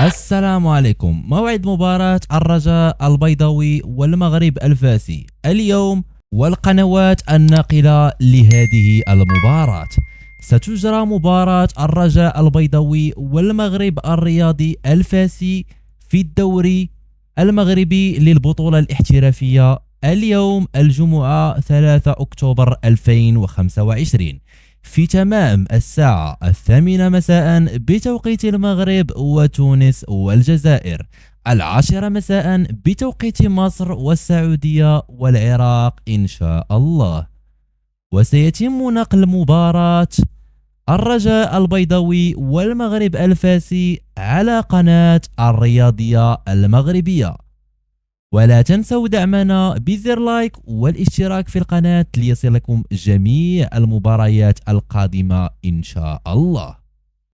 السلام عليكم. موعد مباراة الرجاء البيضاوي والمغرب الفاسي اليوم، والقنوات الناقلة لهذه المباراة. ستجرى مباراة الرجاء البيضاوي والمغرب الرياضي الفاسي في الدوري المغربي للبطولة الاحترافية اليوم الجمعة 3 أكتوبر 2025 في تمام الساعة 8 مساء بتوقيت المغرب وتونس والجزائر، 10 مساء بتوقيت مصر والسعودية والعراق إن شاء الله. وسيتم نقل مباراة الرجاء البيضاوي والمغرب الفاسي على قناة الرياضية المغربية. ولا تنسوا دعمنا بزر لايك والاشتراك في القناة ليصلكم جميع المباريات القادمة إن شاء الله.